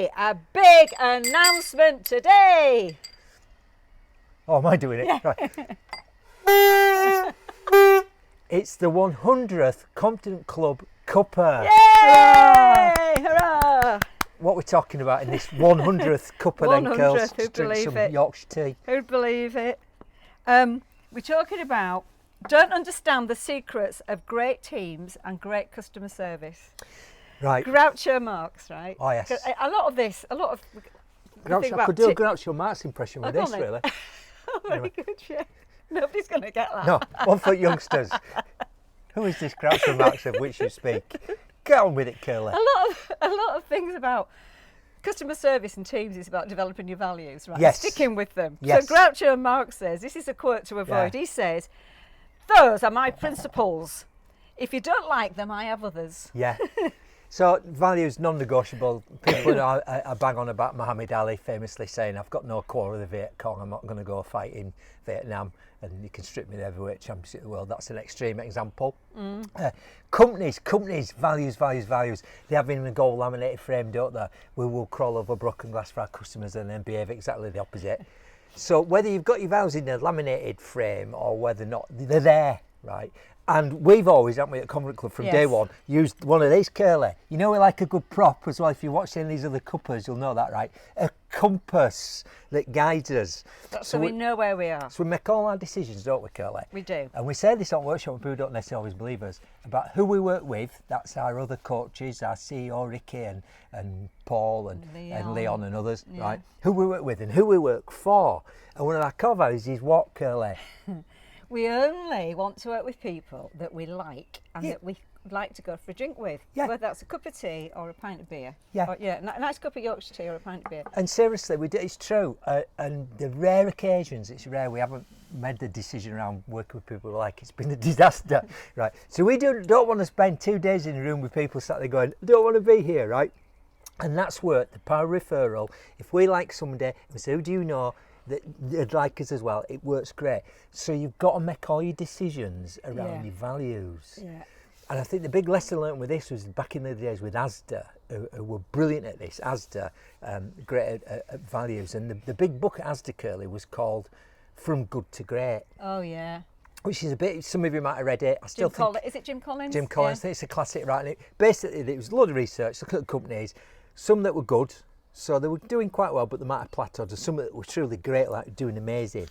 today, a big announcement today. Oh, am I doing it? Yeah. Right. It's the 100th Confident Club Cuppa. Yay! Hurrah! What we're talking about in this 100th Cuppa then, 100th, girls. who'd Just drink believe some it? Yorkshire tea. Who'd believe it? We're talking about don't understand the secrets of great teams and great customer service. Right. Groucho Marx, right? Oh, yes. 'Cause a lot of Groucho, I could do a Groucho Marx impression with this, really. Oh, very good, yeah. Nobody's going to get that. No, one for youngsters. Who is this Groucho Marx of which you speak? Get on with it, Curly. A lot of things about customer service and teams is about developing your values, right? Yes. Sticking with them. Yes. So Groucho Marx says, this is a quote to avoid. Yeah. He says, "Those are my principles. If you don't like them, I have others." Yeah. So values non-negotiable. People are bang on about Muhammad Ali famously saying, "I've got no quarrel with the Viet Cong. I'm not going to go fight in Vietnam, and you can strip me the heavyweight championship of the world." That's an extreme example. Companies, values. They have in a gold laminated frame, don't they? We will crawl over broken glass for our customers and then behave exactly the opposite. So whether you've got your values in a laminated frame or whether not, they're there, right? And we've always, haven't we, at Confident Club from day one, used one of these, Curly. You know, we like a good prop as well. If you watch any of these other Cuppas, you'll know that, right? A compass that guides us. So we know where we are. So we make all our decisions, don't we, Curly? We do. And we say this on workshop, and people don't necessarily always believe us, about who we work with. That's our other coaches, our CEO, Ricky, and Paul, and Leon and others, right? Who we work with and who we work for. And one of our core values is what, Curly? We only want to work with people that we like and that we like to go for a drink with. Yeah. Whether that's a cup of tea or a pint of beer. Yeah. Or, a nice cup of Yorkshire tea or a pint of beer. And seriously, it's true. And the rare occasions, it's rare, we haven't made the decision around working with people we like. It's been a disaster, right? So we don't want to spend 2 days in a room with people sat there going, "I don't want to be here," right? And that's where the power of referral, if we like somebody, we say, "Who do you know that they'd like us as well?" It works great. So you've got to make all your decisions around your values. Yeah. And I think the big lesson learned with this was back in the days with Asda, who were brilliant at this. Asda, great at values. And the big book at Asda, Curly, was called From Good to Great. Oh, yeah. Which is a bit, some of you might have read it. Is it Jim Collins? Jim Collins, I think it's a classic, right? And basically, it was a lot of research, look at the companies, some that were good, so they were doing quite well, but they might have plateaued, and some that were truly great, like doing amazing.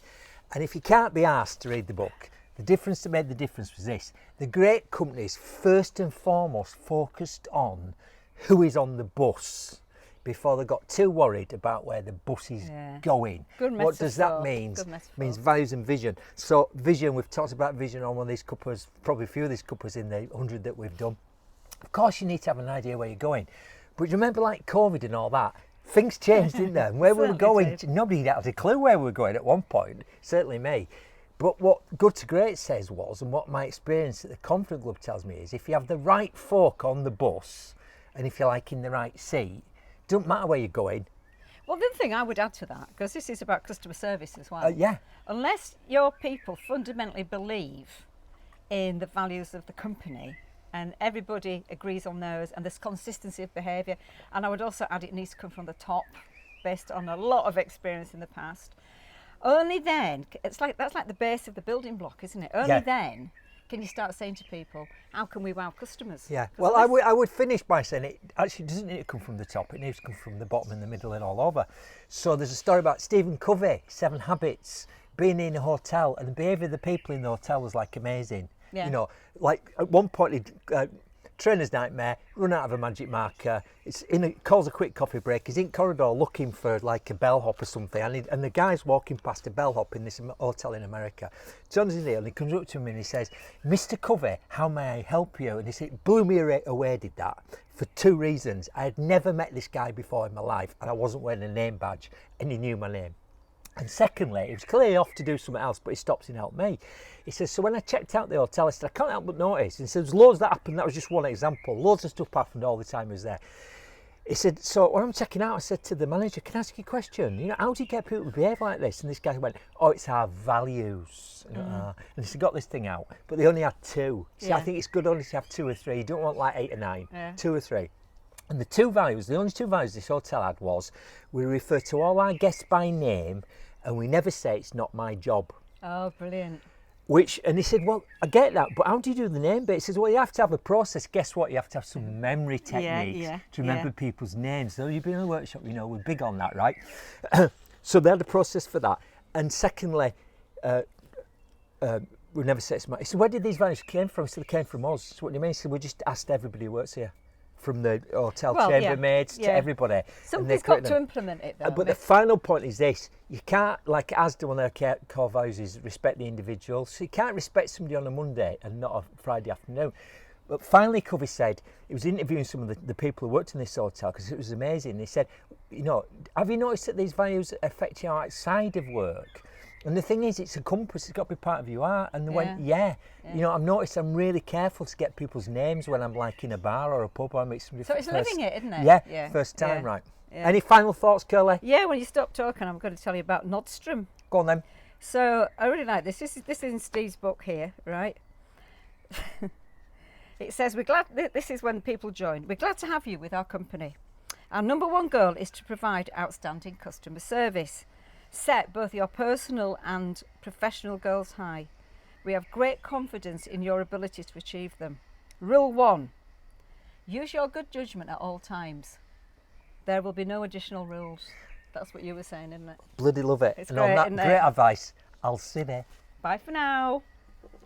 And if you can't be asked to read the book, the difference that made the difference was this: the great companies first and foremost focused on who is on the bus before they got too worried about where the bus is going. Good metaphor. What does that mean? It means values and vision. So vision, we've talked about vision on one of these Cuppas, probably a few of these Cuppas in the 100 that we've done. Of course you need to have an idea where you're going. But remember, like COVID and all that, things changed, didn't they? And where we were going, nobody had a clue where we were going at one point, certainly me. But what Good to Great says was, and what my experience at the Confident Club tells me is, if you have the right folk on the bus, and if you're like in the right seat, it doesn't matter where you're going. Well, the other thing I would add to that, because this is about customer service as well. Unless your people fundamentally believe in the values of the company, and everybody agrees on those, and there's consistency of behaviour, and I would also add it needs to come from the top, based on a lot of experience in the past. Only then, that's like the base of the building block, isn't it? Only then can you start saying to people, how can we wow customers? Yeah, well, I would finish by saying it actually doesn't need to come from the top, it needs to come from the bottom and the middle and all over. So there's a story about Stephen Covey, 7 Habits, being in a hotel, and the behaviour of the people in the hotel was like amazing. Yeah. You know, like at one point, trainer's nightmare, run out of a magic marker, calls a quick coffee break, he's in corridor looking for like a bellhop or something, and the guy's walking past a bellhop in this hotel in America. Turns his ear and he comes up to him and he says, "Mr. Covey, how may I help you?" And he said, it blew me away, did that, for 2 reasons. I had never met this guy before in my life, and I wasn't wearing a name badge, and he knew my name. And secondly, he was clearly off to do something else, but he stops and helped me. He says, so when I checked out the hotel, I said, I can't help but notice. And he said, there's loads that happened. That was just one example. Loads of stuff happened all the time he was there. He said, so when I'm checking out, I said to the manager, can I ask you a question? You know, how do you get people to behave like this? And this guy went, oh, it's our values. And he said, got this thing out. But they only had 2. See, I think it's good only to have 2 or 3. You don't want like 8 or 9, 2 or 3. And the only two values this hotel had was, we refer to all our guests by name and we never say it's not my job. Oh, brilliant. And he said, well, I get that, but how do you do the name bit? He says, well, you have to have a process. Guess what? You have to have some memory techniques to remember people's names. So you've been in the workshop, you know, we're big on that, right? So they had a process for that. And secondly, we never say it's my... He said, where did these values came from? He said, they came from us. So what do you mean? He said, we just asked everybody who works here. From the hotel chambermaids to everybody. Somebody's got to implement it though. But the final point is this, you can't, like ASDA, one of their core values is respect the individual, so you can't respect somebody on a Monday and not a Friday afternoon. But finally Covey said, he was interviewing some of the people who worked in this hotel because it was amazing. He said, you know, have you noticed that these values affect you outside of work? And the thing is, it's a compass, it's got to be part of who you are. And they went, you know, I've noticed I'm really careful to get people's names when I'm like in a bar or a pub or I meet somebody. So it's living it, isn't it? Yeah, first time, right. Yeah. Any final thoughts, Curly? Yeah, when you stop talking, I'm going to tell you about Nordstrom. Go on then. So I really like this. This is in Steve's book here, right? It says, this is when people join. We're glad to have you with our company. Our number one goal is to provide outstanding customer service. Set both your personal and professional goals high. We have great confidence in your ability to achieve them. Rule 1, use your good judgment at all times. There will be no additional rules. That's what you were saying, isn't it? Bloody love it. It's and great, on that great advice, I'll see there. Bye for now.